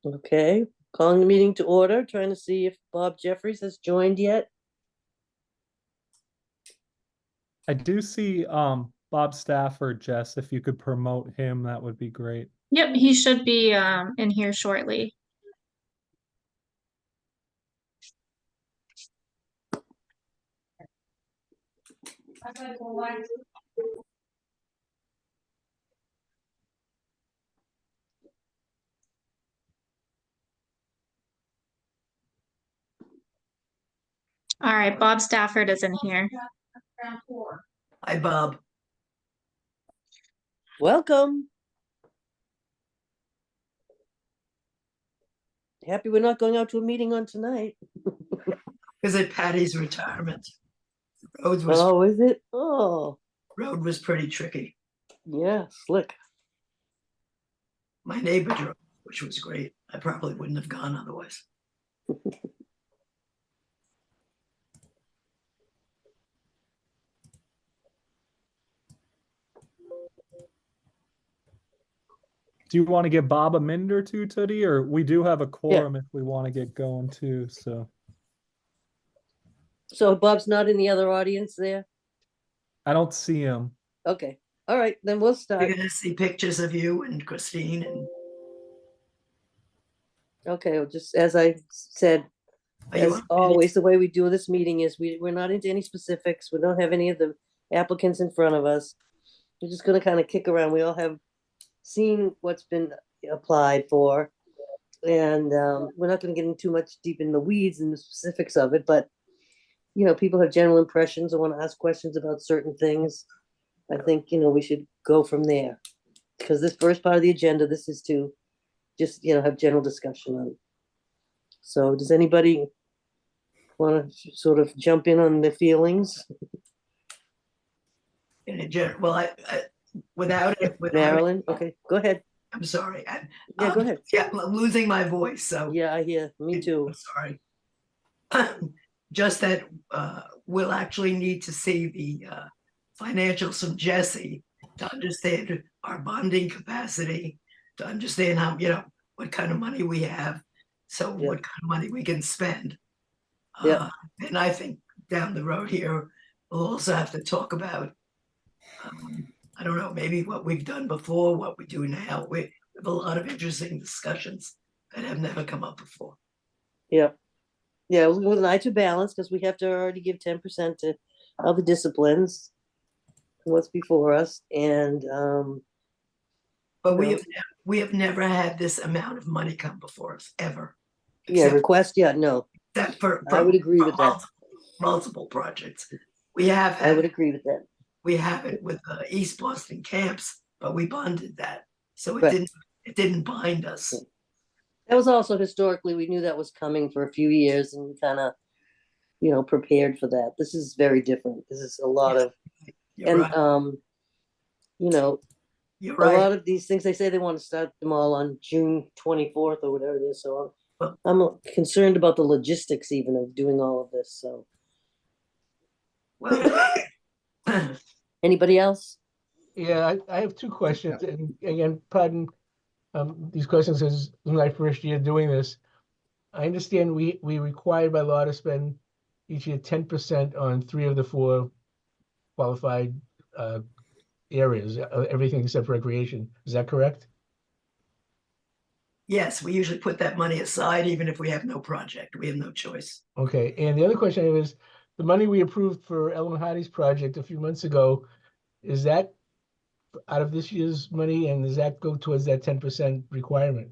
Okay, calling the meeting to order, trying to see if Bob Jeffries has joined yet. I do see Bob Stafford, Jess. If you could promote him, that would be great. Yep, he should be in here shortly. All right, Bob Stafford is in here. Hi, Bob. Welcome. Happy we're not going out to a meeting on tonight. Is it Patty's retirement? Road Is it? Oh, was pretty tricky. yeah, slick. My neighbor drove, which was great. I probably wouldn't have gone otherwise. Do you want to give Bob a minute or two, Tootie? Or we do have a quorum if we want to get going too. So Bob's not in the other audience there? I don't see him. Okay, all right, then we'll start. You're gonna see pictures of you and Christine and Okay, well, just as I said, as always, the way we do this meeting is we're not into any specifics. We don't have any of the applicants in front of us. We're just gonna kind of kick around. We all have seen what's been applied for. And we're not gonna get into too much deep in the weeds and the specifics of it, but you know, people have general impressions or want to ask questions about certain things. I think, you know, we should go from there. Because this first part of the agenda, this is to just, you know, have general discussion on. So does anybody want to sort of jump in on the feelings? in a general. Well, I without Marilyn, okay, go ahead. I'm sorry. Yeah, go ahead. Yeah, I'm losing my voice. So yeah, I hear. Me too. I'm sorry. Just that we'll actually need to see the financials from Jesse to understand our bonding capacity, to understand how, you know, what kind of money we have, so what kind of money we can spend. And I think down the road here, we'll also have to talk about, I don't know, maybe what we've done before, what we do now. We have a lot of interesting discussions that have never come up before. Yeah. Yeah, with an eye to balance, because we have to already give 10% to other disciplines, what's before us, and but we have never had this amount of money come before us ever. Request, no. Except for I would agree with that. Multiple projects. We have I would agree with that. We have it with the East Boston camps, but we bonded that, so it didn't bind us. That was also historically, we knew that was coming for a few years, and we kind of, you know, prepared for that. This is very different. This is a lot of, and right. You know, you're right. A lot of these things, they say they want to start them all on June 24th or whatever it is. So I'm concerned about the logistics even of doing all of this. So, well, anybody else? Yeah, I have two questions, and again, pardon these questions, because this is my first year doing this. I understand we required by law to spend each year 10% on 3 of the 4 qualified areas, everything except recreation. Is that correct? Yes, we usually put that money aside, even if we have no project. We have no choice. Okay, and the other question I have is, the money we approved for Ellen Hardy's project a few months ago, is that out of this year's money, and does that go towards that 10% requirement?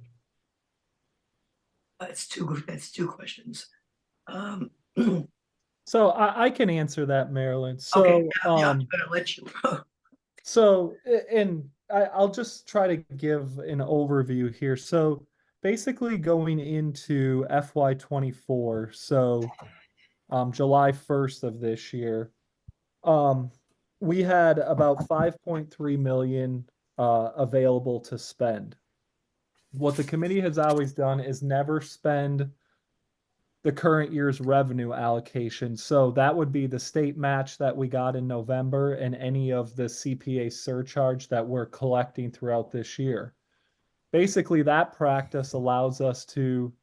That's two questions. So I can answer that, Marilyn. So okay, I'm gonna let you. So, and I'll just try to give an overview here. So basically going into FY24, so July 1st of this year, we had about 5.3 million available to spend. What the committee has always done is never spend the current year's revenue allocation. So that would be the state match that we got in November and any of the CPA surcharge that we're collecting throughout this year. Basically, that practice allows us to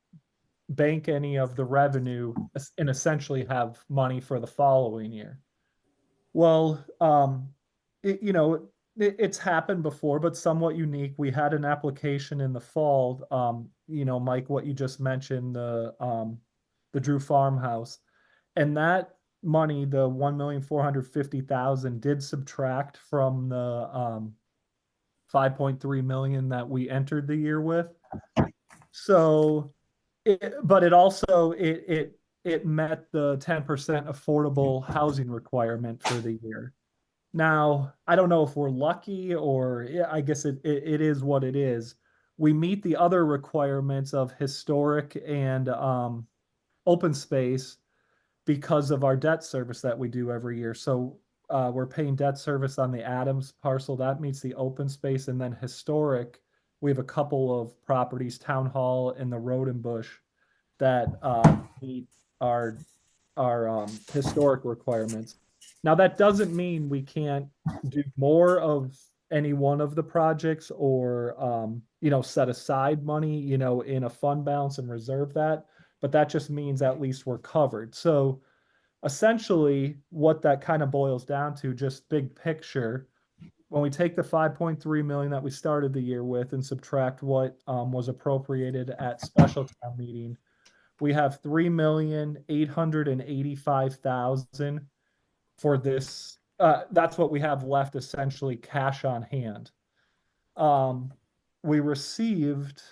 bank any of the revenue and essentially have money for the following year. Well, it's happened before, but somewhat unique. We had an application in the fall, Mike, what you just mentioned, the Drew Farmhouse, and that money, the 1,450,000, did subtract from the 5.3 million that we entered the year with. So, but it also it met the 10% affordable housing requirement for the year. Now, I don't know if we're lucky or I guess it is what it is. We meet the other requirements of historic and open space because of our debt service that we do every year. So we're paying debt service on the Adams parcel. That meets the open space. And then historic, we have a couple of properties, Town Hall and the Road and Bush, that meet our historic requirements. Now, that doesn't mean we can't do more of any one of the projects or, set aside money, in a fund balance and reserve that. But that just means at least we're covered. So essentially what that kind of boils down to, just big picture, when we take the 5.3 million that we started the year with and subtract what was appropriated at special town meeting, we have 3,885,000 for this. That's what we have left, essentially cash on hand. We received.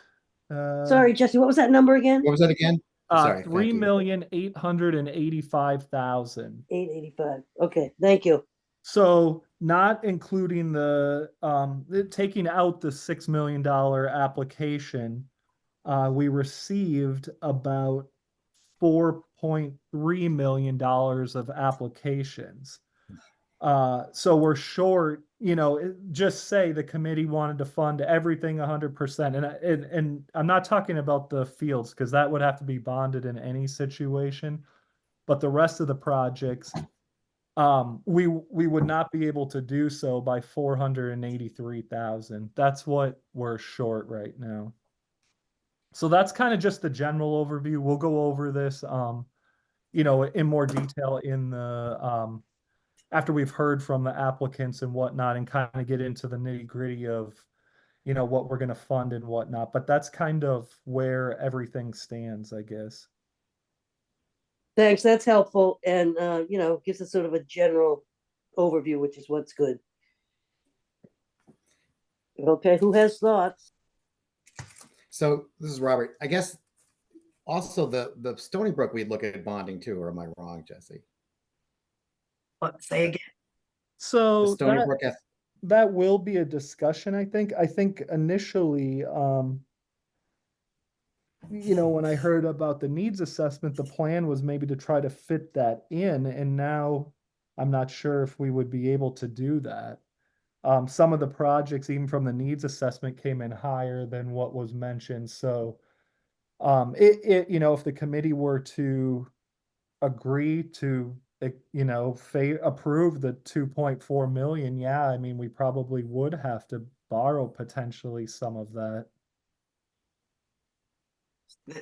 Sorry, Jesse, what was that number again? What was that again? Sorry. 3,885,000. 885. Okay, thank you. So not including the taking out the $6 million application, we received about $4.3 million of applications. So we're short, just say the committee wanted to fund everything 100%. And I'm not talking about the fields because that would have to be bonded in any situation. But the rest of the projects, we would not be able to do so by 483,000. That's what we're short right now. So that's kind of just the general overview. We'll go over this, in more detail in the after we've heard from the applicants and whatnot, and kind of get into the nitty gritty of, what we're going to fund and whatnot. But that's kind of where everything stands, I guess. Thanks, that's helpful and, gives us sort of a general overview, which is what's good. Okay, who has thoughts? So this is Robert. I guess also the Stony Brook, we'd look at bonding too, or am I wrong, Jesse? What, say again? So The Stony Brook, that will be a discussion, I think. I think initially, when I heard about the needs assessment, the plan was maybe to try to fit that in. And now I'm not sure if we would be able to do that. Some of the projects, even from the needs assessment, came in higher than what was mentioned. So, if the committee were to agree to, approve the 2.4 million, yeah, I mean, we probably would have to borrow potentially some of that.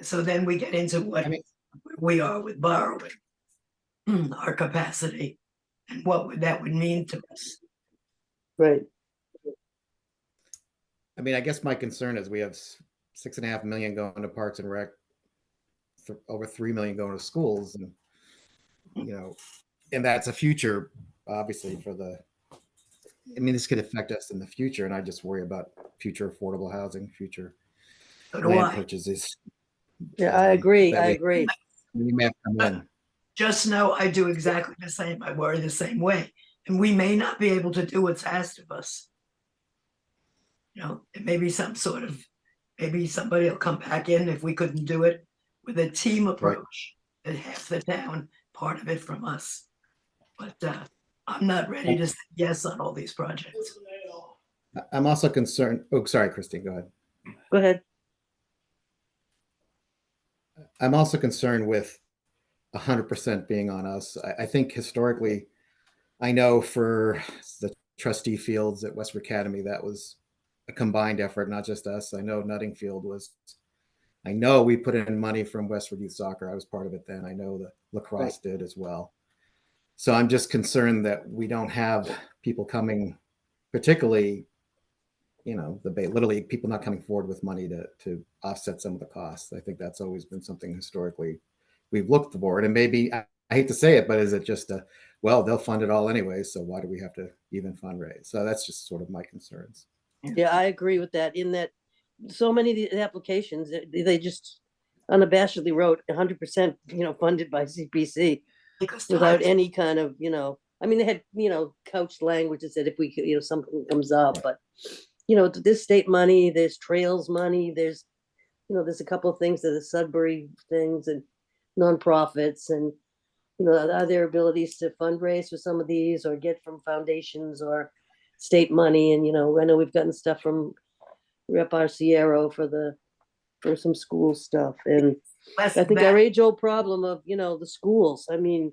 So then we get into what we are with borrowing, our capacity, and what that would mean to us. Right. I mean, I guess my concern is we have 6.5 million going to Parks and Rec, over 3 million going to schools, and and that's a future, obviously, this could affect us in the future, and I just worry about future affordable housing, future land purchases. Yeah, I agree. We may have to come in. Just know I do exactly the same. I worry the same way. And we may not be able to do what's asked of us. It may be maybe somebody will come back in if we couldn't do it with a team approach, that half the town, part of it from us. But I'm not ready to say yes on all these projects. I'm also concerned. Oh, sorry, Christine, go ahead. Go ahead. I'm also concerned with 100% being on us. I think historically, I know for the trustee fields at Westford Academy, that was a combined effort, not just us. I know Nuttingfield was, I know we put in money from Westford Youth Soccer. I was part of it then. I know the lacrosse did as well. So I'm just concerned that we don't have people coming, particularly, you know, the Little League, people not coming forward with money to offset some of the costs. I think that's always been something historically we've looked for. And maybe, I hate to say it, but is it just well, they'll fund it all anyway, so why do we have to even fundraise? So that's just sort of my concerns. Yeah, I agree with that, in that so many of the applications, they just unabashedly wrote 100%, funded by CPC Because without times- any kind of, I mean, they had, couched language that said if we could, something comes up, but, there's state money, there's trails money, there's a couple of things, there's the Sudbury things and nonprofits, and, are there abilities to fundraise for some of these or get from foundations or state money? And, I know we've gotten stuff from Rep Arciero for some school stuff. And Less I think that- our age-old problem of, the schools, I mean,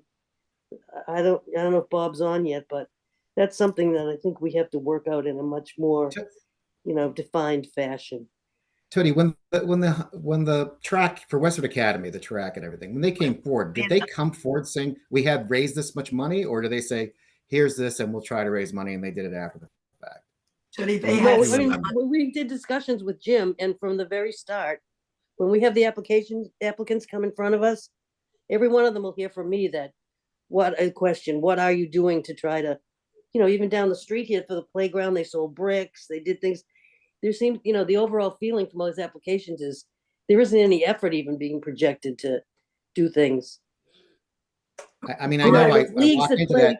I don't know if Bob's on yet, but that's something that I think we have to work out in a much more, defined fashion. Tony, when the track for Westford Academy, the track and everything, when they came forward, did they come forward saying we have raised this much money, or do they say here's this and we'll try to raise money, and they did it after the fact? Tony, they No, had I mean, some- we did discussions with Jim, and from the very start, when we have the applicants come in front of us, every one of them will hear from me that, what are you doing to try to, even down the street here for the playground, they sold bricks, they did things. There seems, the overall feeling from all these applications is there isn't any effort even being projected to do things. I mean, I know I Leagues walk that into play-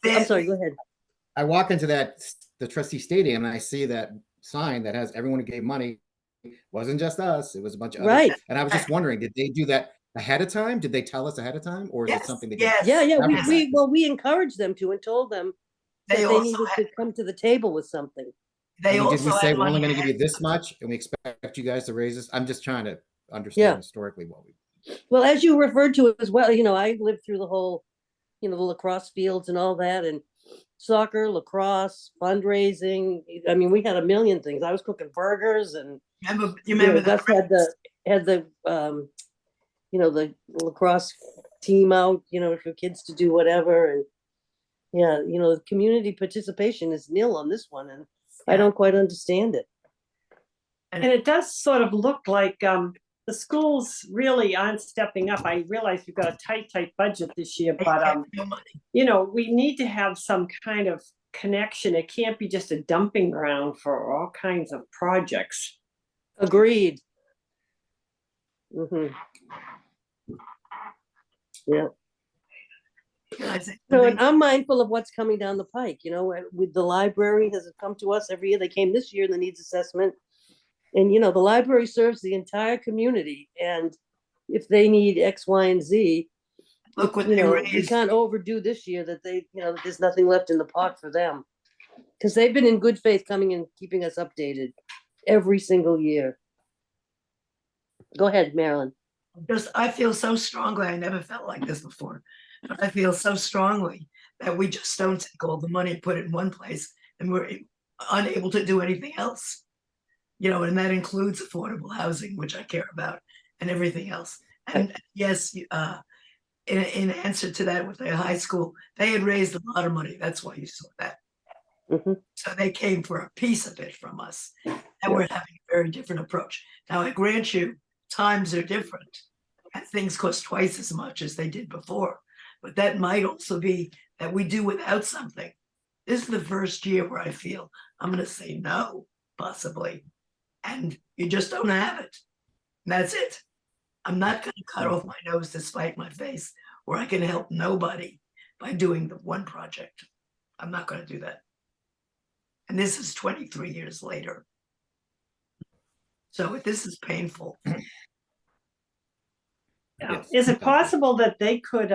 that. I'm sorry, go ahead. I walk into the trustee stadium, and I see that sign that has everyone who gave money. Wasn't just us; it was a bunch of Right. others. And I was just wondering, did they do that ahead of time? Did they tell us ahead of time, or is it something they did? yes, Yeah, After we encouraged them to and told them that They they also needed had- to come to the table with something. They I mean, also did we had say we're only money going to give you ahead. this much, and we expect you guys to raise this? I'm just trying to understand Yeah. historically what we. Well, as you referred to as well, I lived through the whole, the lacrosse fields and all that, and soccer, lacrosse, fundraising. I mean, we had a million things. I was cooking burgers, and You remember that? Gus had the the lacrosse team out, for kids to do whatever. And yeah, the community participation is nil on this one, and I Yeah. don't quite understand it. And it does sort of look like the schools really aren't stepping up. I realize we've got a tight budget this year, but No money. we need to have some kind of connection. It can't be just a dumping ground for all kinds of projects. Agreed. Mm-hmm. Yeah. Can I say So, something? and I'm mindful of what's coming down the pike, with the library, has it come to us every year? They came this year in the needs assessment. And, the library serves the entire community, and if they need X, Y, and Z, Look what we they raised. can't overdo this year that they, that there's nothing left in the pot for them. Because they've been in good faith coming and keeping us updated every single year. Go ahead, Marilyn. I feel so strongly. I never felt like this before, but I feel so strongly that we just don't take all the money, put it in one place, and we're unable to do anything else. And that includes affordable housing, which I care about, and everything else. And yes, in answer to that, with the high school, they had raised a lot of money. That's why you saw that. Mhm. So they came for a piece of it from us, and we're having a very different approach. Now, I grant you, times are different, and things cost twice as much as they did before. But that might also be that we do without something. This is the first year where I feel I'm going to say no, possibly, and you just don't have it. And that's it. I'm not going to cut off my nose to spite my face, where I can help nobody by doing the one project. I'm not going to do that. And this is 23 years later. So this is painful. Yes. Is it possible that they could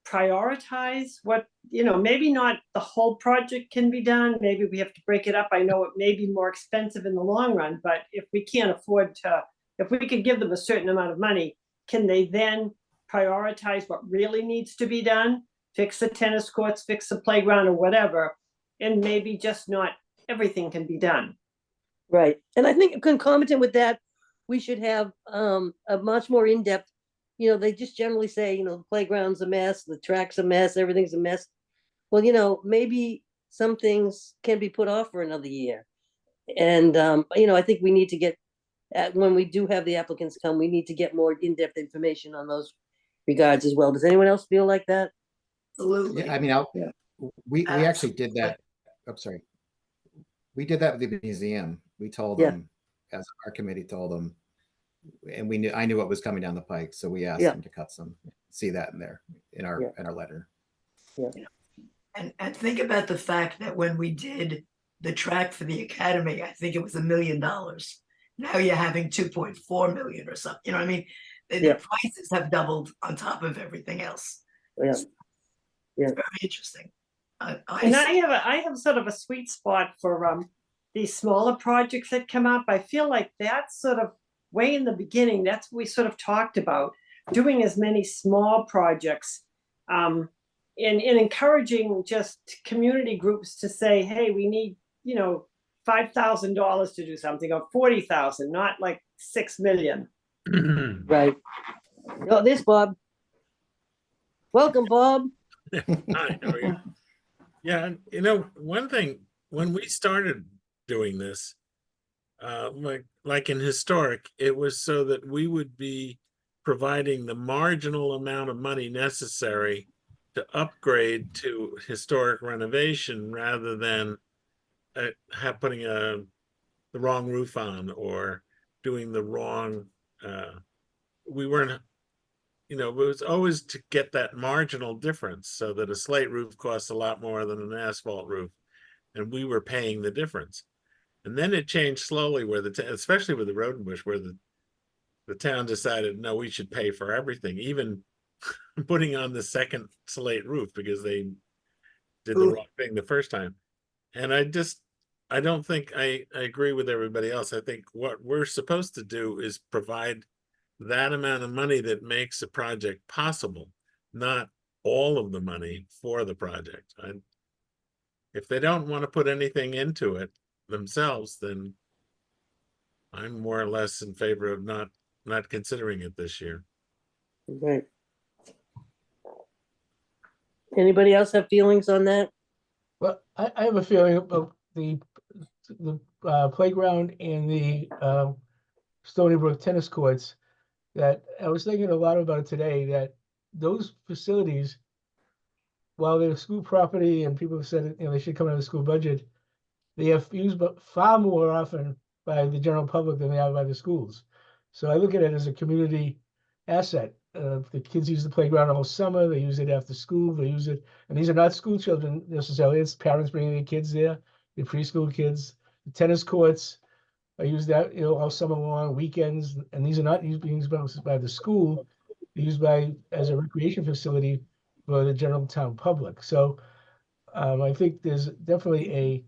prioritize what, maybe not the whole project can be done. Maybe we have to break it up. I know it may be more expensive in the long run, but if we can't afford to, if we could give them a certain amount of money, can they then prioritize what really needs to be done, fix the tennis courts, fix the playground or whatever, and maybe just not everything can be done. Right. And I think concomitant with that, we should have a much more in-depth, they just generally say, the playground's a mess, the track's a mess, everything's a mess. Well, maybe some things can be put off for another year. And, I think we need to get, when we do have the applicants come, we need to get more in-depth information on those regards as well. Does anyone else feel like that? Absolutely. Yeah, I mean, we actually did that. I'm sorry. We did that with the museum. We told Yeah. them, as our committee told them, and I knew what was coming down the pike, so we asked Yeah. them to cut some. See that in our letter. Yeah. And think about the fact that when we did the track for the academy, I think it was $1 million. Now you're having 2.4 million or something. You know what I mean? The Yeah. prices have doubled on top of everything else. Yeah. Yeah. It's very interesting. And I have sort of a sweet spot for these smaller projects that come up. I feel like that's sort of way in the beginning. That's what we sort of talked about, doing as many small projects, and encouraging just community groups to say, hey, we need, $5,000 to do something, or 40,000, not like 6 million. Right. Oh, this Bob. Welcome, Bob. Hi, how are you? Yeah, one thing, when we started doing this, like in historic, it was so that we would be providing the marginal amount of money necessary to upgrade to historic renovation rather than putting the wrong roof on or doing the wrong, we weren't, it was always to get that marginal difference so that a slate roof costs a lot more than an asphalt roof. And we were paying the difference. And then it changed slowly where especially with the road and bush, where the town decided, no, we should pay for everything, even putting on the second slate roof because they did the wrong thing the first time. And I don't think I agree with everybody else. I think what we're supposed to do is provide that amount of money that makes a project possible, not all of the money for the project. If they don't want to put anything into it themselves, then I'm more or less in favor of not considering it this year. Right. Anybody else have feelings on that? Well, I have a feeling about the playground and the Stony Brook tennis courts, that I was thinking a lot about it today, that those facilities, while they're school property and people have said, they should come out of the school budget, they have used far more often by the general public than they are by the schools. So I look at it as a community asset. The kids use the playground all summer. They use it after school. They use it, and these are not school children necessarily. It's parents bringing their kids there, the preschool kids. The tennis courts are used that all summer long, weekends, and these are not being used by the school. They're used as a recreation facility for the general town public. So I think there's definitely a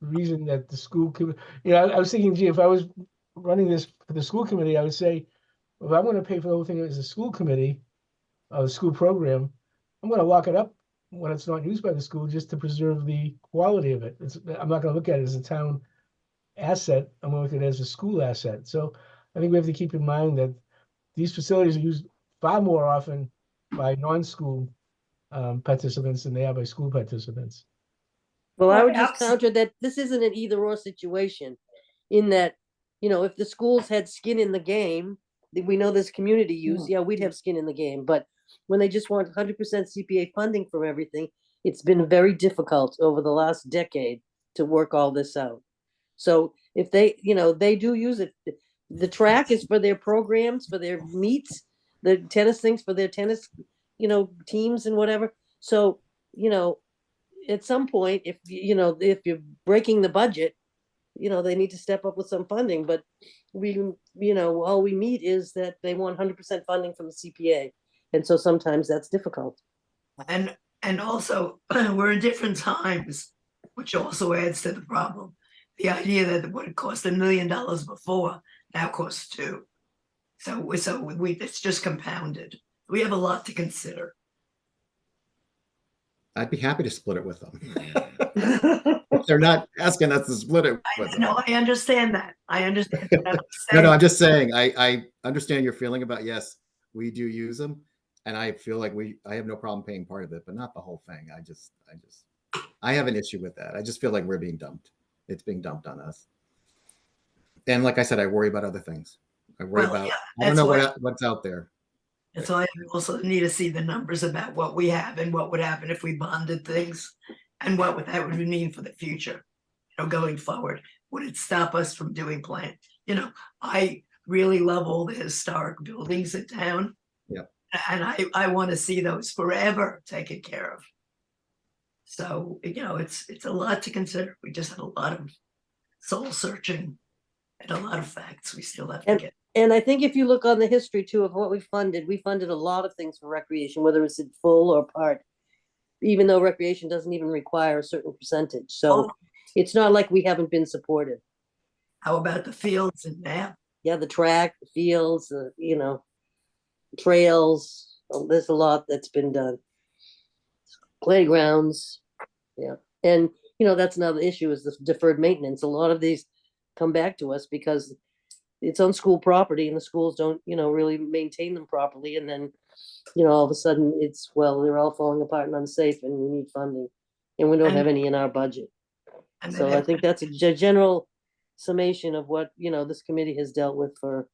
reason that the school could, I was thinking, gee, if I was running this for the school committee, I would say, if I want to pay for the whole thing as a school committee, the school program, I'm going to lock it up when it's not used by the school just to preserve the quality of it. I'm not going to look at it as a town asset. I'm going to look at it as a school asset. So I think we have to keep in mind that these facilities are used far more often by non-school participants than they are by school participants. Well, I Well, would just counter that this isn't an either or situation, in that, if the schools had skin in the game, we know there's community use, we'd have skin in the game. But when they just want 100% CPA funding from everything, it's been very difficult over the last decade to work all this out. So if they, they do use it, the track is for their programs, for their meets, the tennis things for their tennis, teams and whatever. So, at some point, if you're breaking the budget, they need to step up with some funding. But all we meet is that they want 100% funding from the CPA, and so sometimes that's difficult. And also we're in different times, which also adds to the problem. The idea that what it cost $1 million before now costs $2 million. So it's just compounded We have a lot to consider. I'd be happy to split it with them. If they're not asking us to split it with them. No, I understand that. I understand. But I'm No, saying, I'm just saying, I understand your feeling about, yes, we do use them. And I feel like I have no problem paying part of it, but not the whole thing. I have an issue with that. I just feel like we're being dumped. It's being dumped on us. And like I said, I worry about other things. I worry Well, about, yeah, I don't that's know why- what's out there. and so I also need to see the numbers about what we have and what would happen if we bonded things and what that would mean for the future, going forward. Would it stop us from doing plan? I really love all the historic buildings in town. Yep. And I want to see those forever taken care of. So, it's a lot to consider. We just had a lot of soul searching and a lot of facts we still have to get. And I think if you look on the history too of what we funded a lot of things for recreation, whether it's in full or part, even though recreation doesn't even require a certain percentage. So Oh. it's not like we haven't been supported. How about the fields and that? Yeah, the track, the fields, trails, there's a lot that's been done. Playgrounds, yeah. And, that's another issue is the deferred maintenance. A lot of these come back to us because it's on school property and the schools don't, really maintain them properly. And then, all of a sudden they're all falling apart and unsafe and we need funding. And we don't And- have any in our budget. And So then I think that's a general summation of what, this committee has dealt with for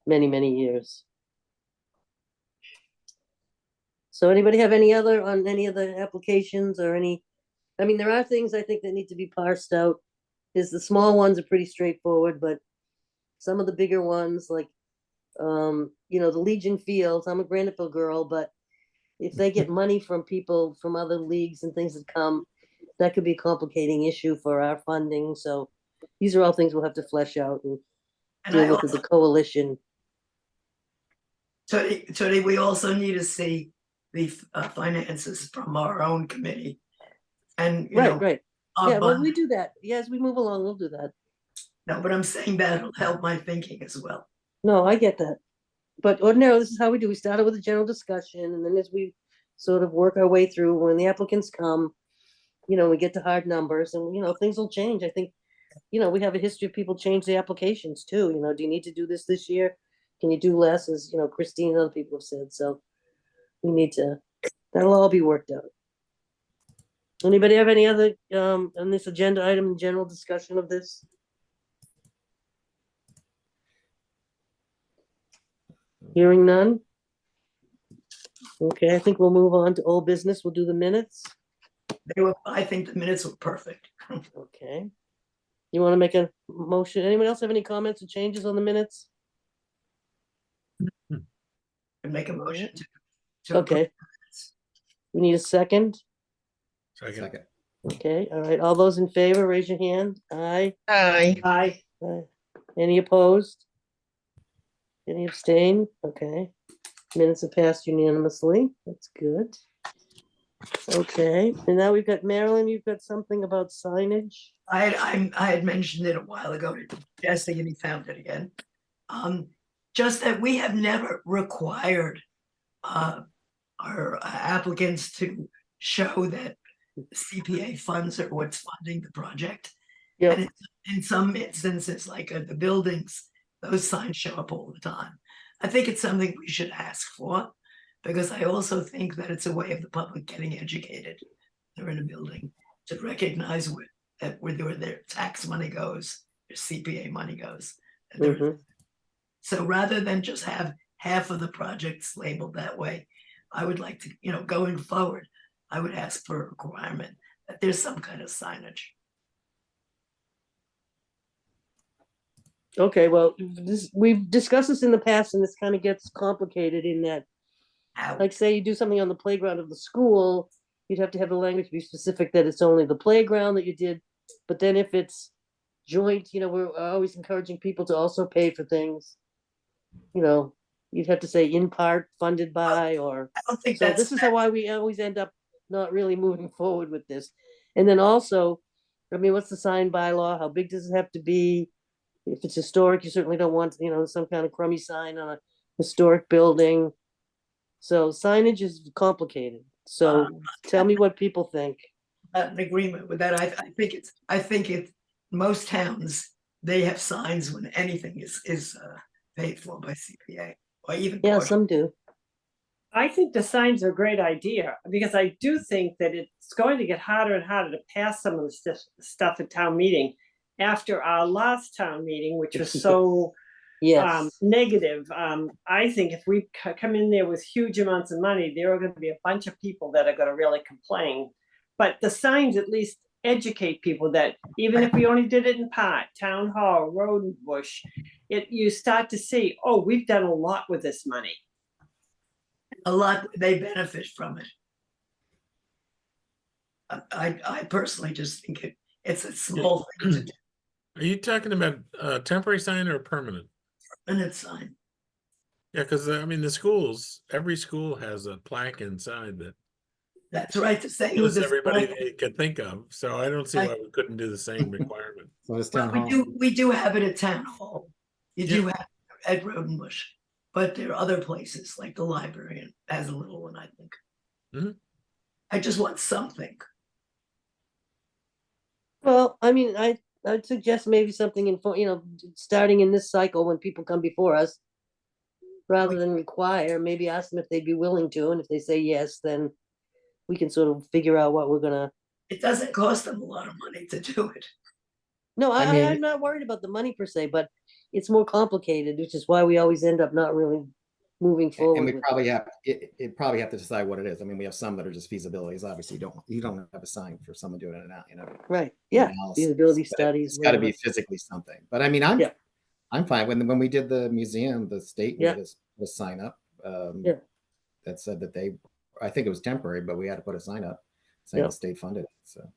many, many years. So anybody have any other on any of the applications or there are things I think that need to be parsed out. Is the small ones are pretty straightforward, but some of the bigger ones like, the Legion Fields, I'm a Graniteville girl, but if they get money from people from other leagues and things that come, that could be a complicating issue for our funding. So these are all things we'll have to flesh out and and deal I with also, the coalition. Tony, we also need to see the finances from our own committee. And, Right. our Yeah, well, bond. we do that. Yeah, as we move along, we'll do that. No, but I'm saying that'll help my thinking as well. No, I get that. But ordinarily, this is how we do. We started with a general discussion, and then as we sort of work our way through, when the applicants come, we get to hard numbers and, things will change. I think, we have a history of people change the applications too. Do you need to do this year? Can you do less, as, Christine and other people have said. So that'll all be worked out. Anybody have any other, on this agenda item, general discussion of this? Hearing none? Okay, I think we'll move on to old business. We'll do the minutes. I think the minutes were perfect. Okay. You want to make a motion? Anyone else have any comments or changes on the minutes? And make a motion to Okay. We need a second. Second. Okay, all right. All those in favor, raise your hand. Aye. Aye. Aye. Any opposed? Any abstain? Okay. Minutes have passed unanimously. That's good. Okay, and now we've got Marilyn, you've got something about signage? I had mentioned it a while ago to Jesse and he found it again. Just that we have never required our applicants to show that CPA funds are what's funding the project. Yep. And in some instances, like the buildings, those signs show up all the time. I think it's something we should ask for, because I also think that it's a way of the public getting educated. They're in a building to recognize where their tax money goes, their CPA money goes. And Mhm. so rather than just have half of the projects labeled that way, I would like to, going forward, I would ask for a requirement that there's some kind of signage. Okay, well, we've discussed this in the past and this kind of gets complicated in that, How, like, say you do something on the playground of the school, you'd have to have the language be specific that it's only the playground that you did. But then if it's joint, we're always encouraging people to also pay for things. You'd have to say in part funded by, or, I don't think so that's this is why we always end up not really moving forward with this. And then also, what's the sign bylaw? How big does it have to be? If it's historic, you certainly don't want, some kind of crummy sign on a historic building. So signage is complicated. So tell me what people think. Not in agreement with that. I think most towns, they have signs when anything is paid for by CPA or even. Yeah, partial. some do. I think the signs are a great idea because I do think that it's going to get harder and harder to pass some of the stuff at town meeting after our last town meeting, which was so Yes. negative. I think if we come in there with huge amounts of money, there are going to be a bunch of people that are going to really complain. But the signs at least educate people that even if we only did it in part, town hall, road and bush, you start to see, oh, we've done a lot with this money. A lot, they benefit from it. I personally just think it's a small thing to do, Are you talking about a temporary sign or a permanent? and it's sign. Yeah, because I mean, the schools, every school has a plaque inside that That's right, to say who lists this. everybody they can think of. So I don't see why we couldn't do the same requirement. So it's Well, town hall. we do have it at town hall. You do have it at Road and Bush, but there are other places like the library and has a little one, I think. Mhm. I just want something. Well, I mean, I'd suggest maybe something starting in this cycle when people come before us, rather than require, maybe ask them if they'd be willing to, and if they say yes, then we can sort of figure out what we're gonna. It doesn't cost them a lot of money to do it. No, I mean- I'm not worried about the money per se, but it's more complicated, which is why we always end up not really moving forward. And we with probably have to decide what it is. I mean, we have some that are just feasibilities. Obviously, you don't have a sign for someone doing it now, Right, yeah, analysis, feasibility but studies. It's got to be whatever. physically something. But I mean, Yeah. I'm fine. When we did the museum, the state Yeah. made us put a sign up Yeah. that said that I think it was temporary, but we had to put a sign up saying Yeah. the state funded it. So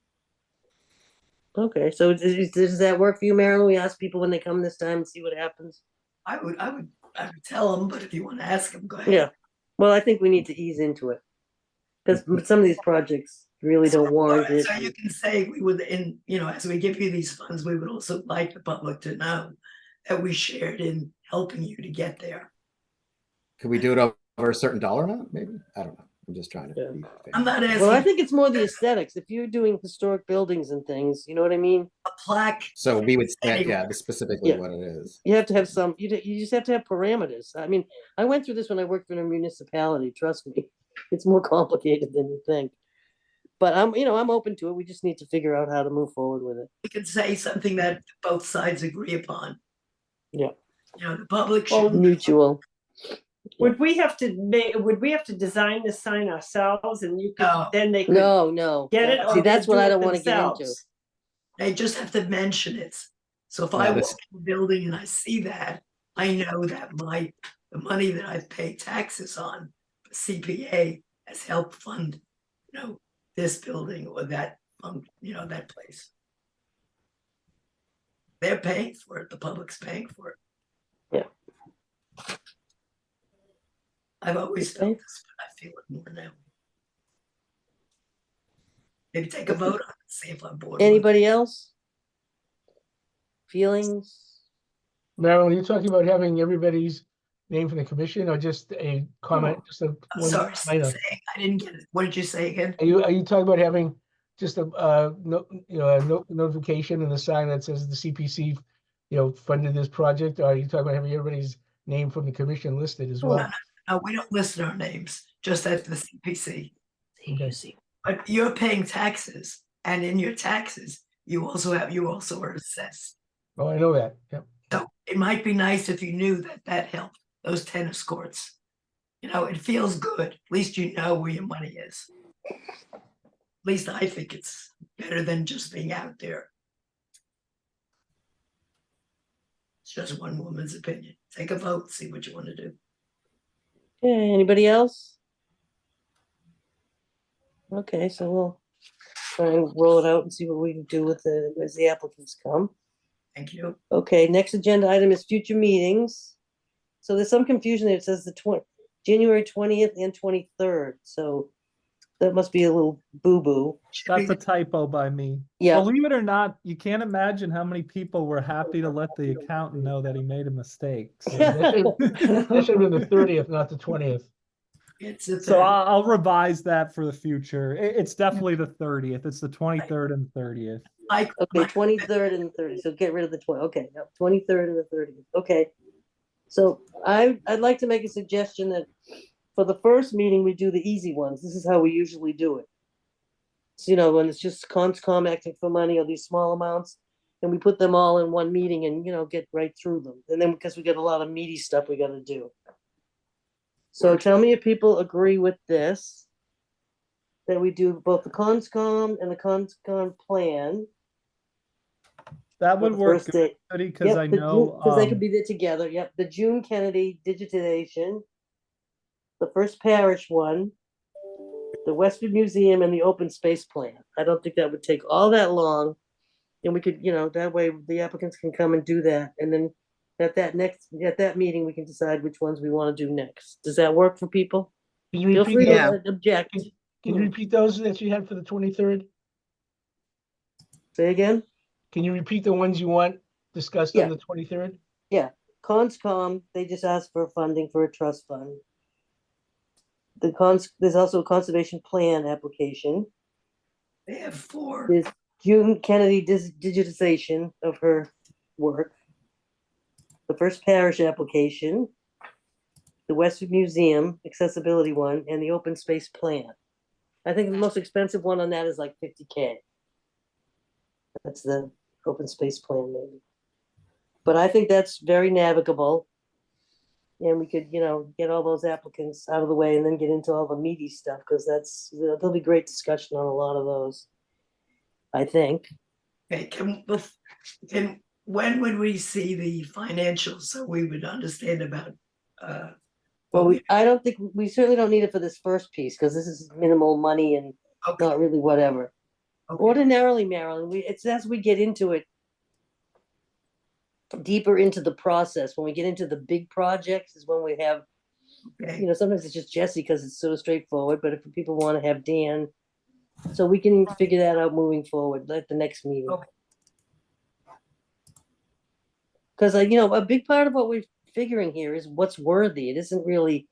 Okay, so does that work for you, Marilyn? We ask people when they come this time and see what happens. I would tell them, but if you want to ask them, go ahead. Yeah, well, I think we need to ease into it, because some of these projects really don't warrant it. So you can say we would, as we give you these funds, we would also like the public to know that we shared in helping you to get there. could we do it over a certain dollar amount? Maybe, I don't know. I'm just trying to. Yeah. Be fair. I'm not asking. Well, I think it's more the aesthetics. If you're doing historic buildings and things, you know what I mean? a plaque. So we would say, Anyway. specifically Yeah. what it is. You have to have some. You just have to have parameters. I mean, I went through this when I worked for a municipality. Trust me, it's more complicated than you think. But I'm open to it. We just need to figure out how to move forward with it. We can say something that both sides agree upon. Yeah. The public Well, should. Mutual. Would we have to design the sign ourselves and you could, No. then they could No. get it? See, or that's they what do I it don't want to get into. themselves? They just have to mention it. So if Yeah, I this- walk in the building and I see that, I know that the money that I've paid taxes on, CPA, has helped fund, this building or that, that place. They're paying for it. The public's paying for it. Yeah. I've always Okay. felt this, but I feel it more now. Maybe take a vote on it, see if I'm bored. Anybody else? Feelings? Marilyn, are you talking about having everybody's name from the commission or just a comment? Just a I'm one sorry, minor? I didn't get it. What did you say again? Are you talking about having just a notification and a sign that says the CPC, funded this project? Or are you talking about having everybody's name from the commission listed as well? No, we don't list our names, just at the CPC. Okay. But you're paying taxes, and in your taxes, you also are assessed. Oh, I know that. Yep. So it might be nice if you knew that helped those tennis courts. It feels good. At least you know where your money is. At least I think it's better than just being out there. It's just one woman's opinion. Take a vote, see what you want to do. Okay, anybody else? Okay, so we'll try and roll it out and see what we can do as the applicants come. Thank you. Okay, next agenda item is future meetings. So there's some confusion there. It says January 20th and 23rd. So that must be a little boo-boo. That's a typo by me. Yeah. Believe it or not, you can't imagine how many people were happy to let the accountant know that he made a mistake. So- That should have been the 30th, not the 20th. It's the So 30th. I'll revise that for the future. It's definitely the 30th. It's the 23rd and 30th. Mike, Okay, 23rd and 30th, so get rid of the 20, okay, yep, 23rd and the 30th, okay. So I'd like to make a suggestion that for the first meeting, we do the easy ones. This is how we usually do it. So, you know, when it's just conscom acting for money or these small amounts, and we put them all in one meeting and, you know, get right through them. And then because we got a lot of meaty stuff we gotta do. So tell me if people agree with this. That we do both the conscom and the conscom plan. That would work First good, day. because I know, Because they could be there together, yep, the June Kennedy digitization. The first parish one. The Westford Museum and the open space plan. I don't think that would take all that long. And we could, you know, that way the applicants can come and do that, and then at that meeting, we can decide which ones we want to do next. Does that work for people? Can you Feel repeat free those? to object. Can you repeat those that you had for the 23rd? Say again? Can you repeat the ones you want discussed Yeah. on the 23rd? Yeah, conscom, they just asked for funding for a trust fund. There's also a conservation plan application. they have 4. There's June Kennedy digitization of her work. The first parish application. The Westford Museum accessibility one, and the open space plan. I think the most expensive one on that is like 50K. That's the open space plan maybe. But I think that's very navigable. And we could, you know, get all those applicants out of the way and then get into all the meaty stuff, because there'll be great discussion on a lot of those. I think. Okay, when would we see the financials so we would understand about Well, I don't think, we certainly don't need it for this first piece, because this is minimal money and okay, not really whatever. okay. Ordinarily, Marilyn, it's as we get into it, deeper into the process, when we get into the big projects is when we have, Okay. you know, sometimes it's just Jesse because it's so straightforward, but if people want to have Dan, so we can figure that out moving forward at the next meeting. Okay. Because you know, a big part of what we're figuring here is what's worthy. It isn't really,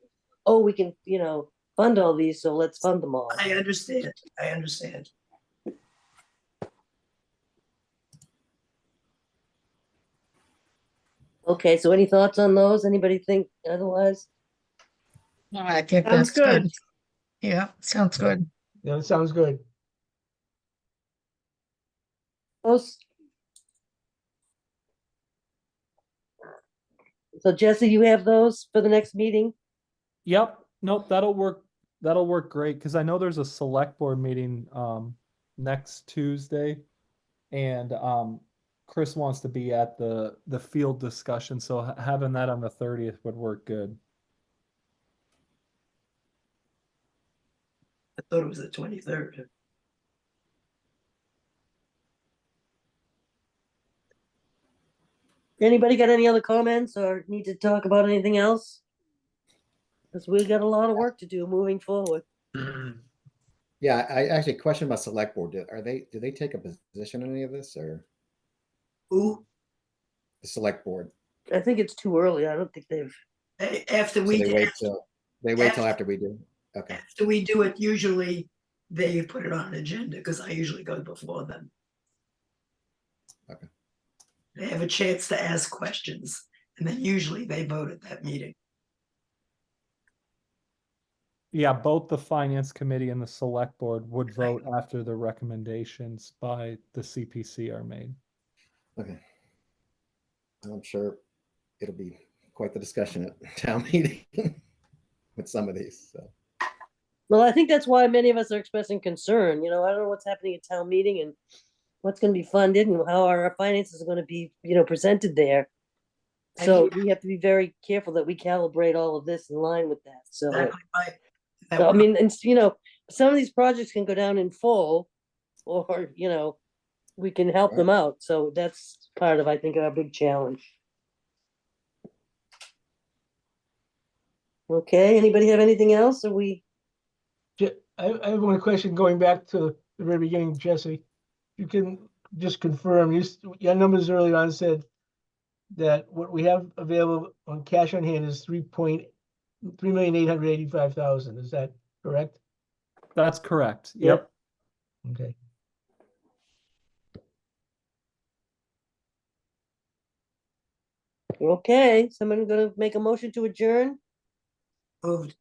oh, we can, you know, fund all these, so let's fund them all. I understand. I understand. Okay, so any thoughts on those? Anybody think otherwise? No, I think Sounds that's good. good. Yeah, sounds good. Yeah, that sounds good. Those. So Jesse, you have those for the next meeting? Yep, nope, that'll work. That'll work great, because I know there's a select board meeting next Tuesday, and Chris wants to be at the field discussion, so having that on the 30th would work good. I thought it was the 23rd. Anybody got any other comments or need to talk about anything else? Because we got a lot of work to do moving forward. Yeah, I actually question about select board. Do they take a position on any of this, or Who? the select board? I think it's too early. I don't think they've. After So we they did, wait till after we do. Okay. after we do it, usually they put it on an agenda because I usually go before them. Okay. They have a chance to ask questions, and then usually they vote at that meeting. Yeah, both the finance committee and the select board would vote after the recommendations by the CPC are made. Okay. I'm sure it'll be quite the discussion at town meeting with some of these. So. Well, I think that's why many of us are expressing concern. You know, I don't know what's happening at town meeting and what's going to be funded and how our finances are going to be, you know, presented there. So we have to be very careful that we calibrate all of this in line with that. So, Exactly right. so I mean, and you know, some of these projects can go down in full, or you know, we can help them out. So that's part of, I think, our big challenge. Okay, anybody have anything else? Or we? I have one question going back to the very beginning, Jesse. You can just confirm, your numbers early on said that what we have available on cash on hand is 3.8 3,885,000. Is that correct? That's correct. Yep. Yep. Okay. Okay, someone gonna make a motion to adjourn? Moved.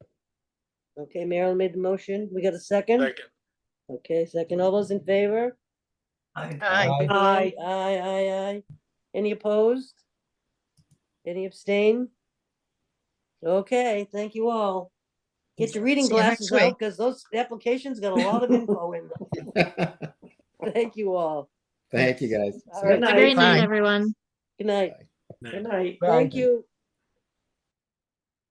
Okay, Marilyn made the motion. We got a second? Second. Okay, second. All those in favor? Aye. Aye. Aye, aye. Any opposed? Any abstain? Okay, thank you all. Get your reading See you next glasses out week. because those applications got a lot of info in them. Thank you all. Thank you, guys. All See right. you. Good Have a great night. night, Bye. everyone. Good night. Night. Good night. Bye. Thank you.